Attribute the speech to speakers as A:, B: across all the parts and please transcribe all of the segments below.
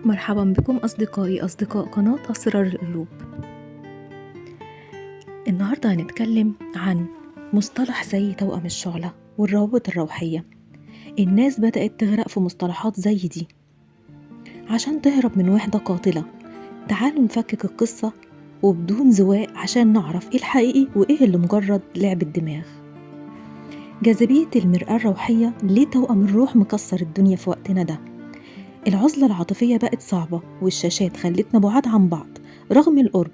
A: مرحبا بكم أصدقائي أصدقاء قناة أسرار القلوب. النهاردة هنتكلم عن مصطلح زي توأم الشعلة والروابط الروحية. الناس بدأت تغرق في مصطلحات زي دي عشان تهرب من وحدة قاتلة. تعالوا نفكك القصة وبدون زواق عشان نعرف إيه الحقيقي وإيه اللي مجرد لعب الدماغ. جاذبية المرآة الروحية ليه توأم الروح مكسر الدنيا في وقتنا ده؟ العزلة العاطفية بقت صعبة والشاشات خلتنا بعاد عن بعض رغم القرب.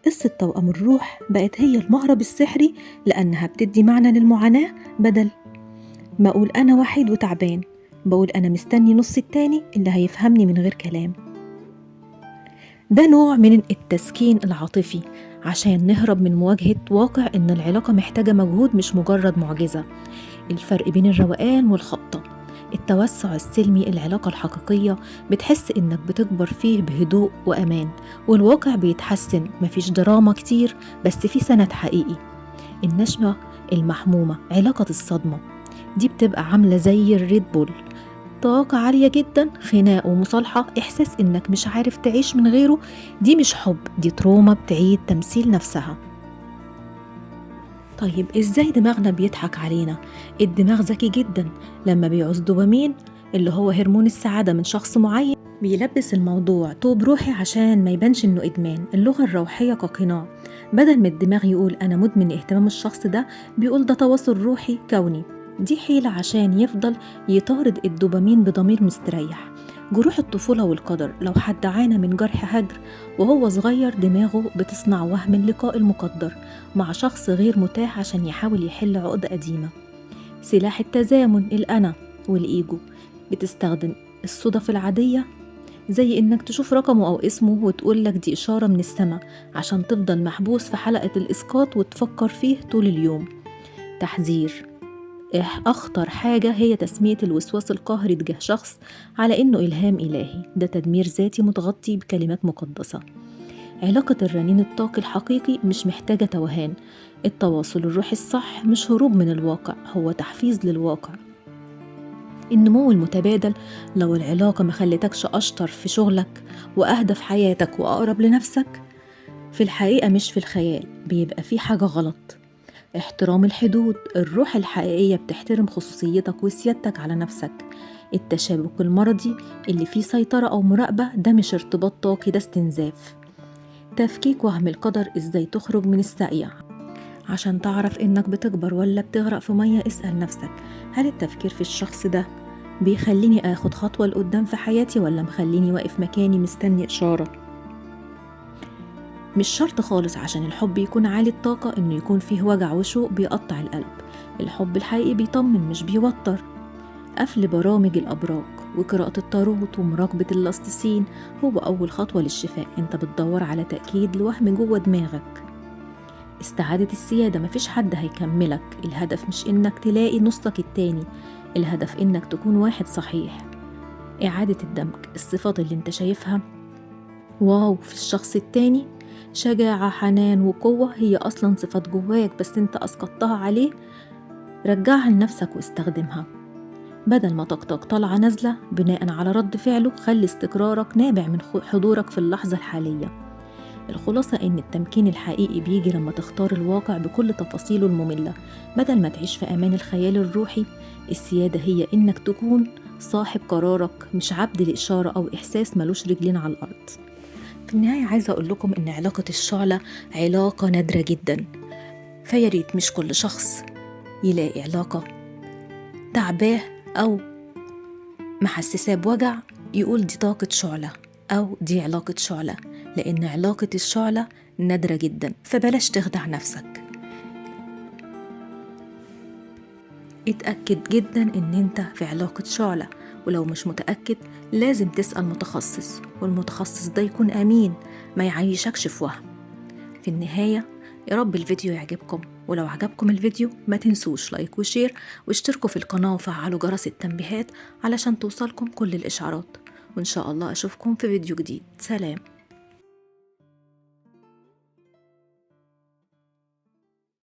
A: قصة توأم الروح بقت هي المهرب السحري لأنها بتدي معنى للمعاناة. بدل ما أقول أنا وحيد وتعبان بقول أنا مستني نص التاني اللي هيفهمني من غير كلام. ده نوع من التسكين العاطفي عشان نهرب من مواجهة واقع إن العلاقة محتاجة مجهود مش مجرد معجزة. الفرق بين الروقان والخبطة: التوسع السلمي العلاقة الحقيقية بتحس إنك بتكبر فيه بهدوء وأمان والواقع بيتحسن، مفيش دراما كتير بس في سند حقيقي. النشمة المحمومة علاقة الصدمة دي بتبقى عاملة زي الريد بول، طاقة عالية جدا، خناق ومصالحة، إحساس إنك مش عارف تعيش من غيره. دي مش حب، دي تروما بتعيد تمثيل نفسها. طيب إزاي دماغنا بيضحك علينا؟ الدماغ ذكي جدا، لما بيعوز دوبامين اللي هو هرمون السعادة من شخص معين بيلبس الموضوع طوب روحي عشان ما يبانش إنه إدمان. اللغة الروحية كقناع، بدل ما الدماغ يقول أنا مدمن اهتمام الشخص ده بيقول ده تواصل روحي كوني. دي حيلة عشان يفضل يطارد الدوبامين بضمير مستريح. جروح الطفولة والقدر: لو حد عانى من جرح هجر وهو صغير دماغه بتصنع وهم اللقاء المقدر مع شخص غير متاح عشان يحاول يحل عقدة قديمة. سلاح التزامن الأنا والإيجو: بتستخدم الصدف العادية زي إنك تشوف رقمه أو اسمه وتقول لك دي إشارة من السماء عشان تفضل محبوس في حلقة الإسقاط وتفكر فيه طول اليوم. تحذير: أخطر حاجة هي تسمية الوسواس القهري تجاه شخص على إنه إلهام إلهي، ده تدمير ذاتي متغطي بكلمات مقدسة. علاقة الرنين الطاقي الحقيقي مش محتاجة توهان. التواصل الروحي الصح مش هروب من الواقع، هو تحفيز للواقع. النمو المتبادل: لو العلاقة ما خلتكش أشطر في شغلك وأهدى في حياتك وأقرب لنفسك، في الحقيقة مش في الخيال، بيبقى في حاجة غلط. احترام الحدود: الروح الحقيقية بتحترم خصوصيتك وسيادتك على نفسك. التشابك المرضي اللي فيه سيطرة أو مراقبة ده مش ارتباط طاقي، ده استنزاف. تفكيك وهم القدر: ازاي تخرج من الساقية؟ عشان تعرف انك بتكبر ولا بتغرق في مية اسأل نفسك، هل التفكير في الشخص ده بيخليني اخد خطوة لقدام في حياتي ولا مخليني واقف مكاني مستني اشارة؟ مش شرط خالص عشان الحب يكون عالي الطاقة انه يكون فيه وجع وشوق بيقطع القلب. الحب الحقيقي بيطمن مش بيوتر. قفل برامج الأبراج وقراءة التاروت ومراقبة اللاستسين هو أول خطوة للشفاء. انت بتدور على تأكيد لوهم جوه دماغك. استعادة السيادة: مفيش حد هيكملك، الهدف مش إنك تلاقي نصك التاني، الهدف إنك تكون واحد صحيح. إعادة الدمج: الصفات اللي انت شايفها واو في الشخص التاني، شجاعة حنان وقوة، هي أصلا صفات جواك بس انت أسقطتها عليه، رجعها لنفسك واستخدمها. بدل ما طاقتك طالعة نازلة بناء على رد فعله، خلي استقرارك نابع من حضورك في اللحظة الحالية. الخلاصة إن التمكين الحقيقي بيجي لما تختار الواقع بكل تفاصيله المملة بدل ما تعيش في أمان الخيال الروحي. السيادة هي إنك تكون صاحب قرارك مش عبد لإشارة أو إحساس ملوش رجلين على الأرض. في النهاية عايزة أقول لكم إن علاقة الشعلة علاقة نادرة جدا، فياريت مش كل شخص يلاقي علاقة تعباه أو محسساه بوجع يقول دي طاقة شعلة أو دي علاقة شعلة، لأن علاقة الشعلة نادرة جدا، فبلاش تخدع نفسك. اتأكد جدا إن انت في علاقة شعلة، ولو مش متأكد لازم تسأل متخصص، والمتخصص ده يكون أمين ما يعيشكش في وهم. في النهاية يا رب الفيديو يعجبكم، ولو عجبكم الفيديو ما تنسوش لايك وشير واشتركوا في القناة وفعلوا جرس التنبيهات علشان توصلكم كل الإشعارات، وإن شاء الله أشوفكم في فيديو جديد. سلام.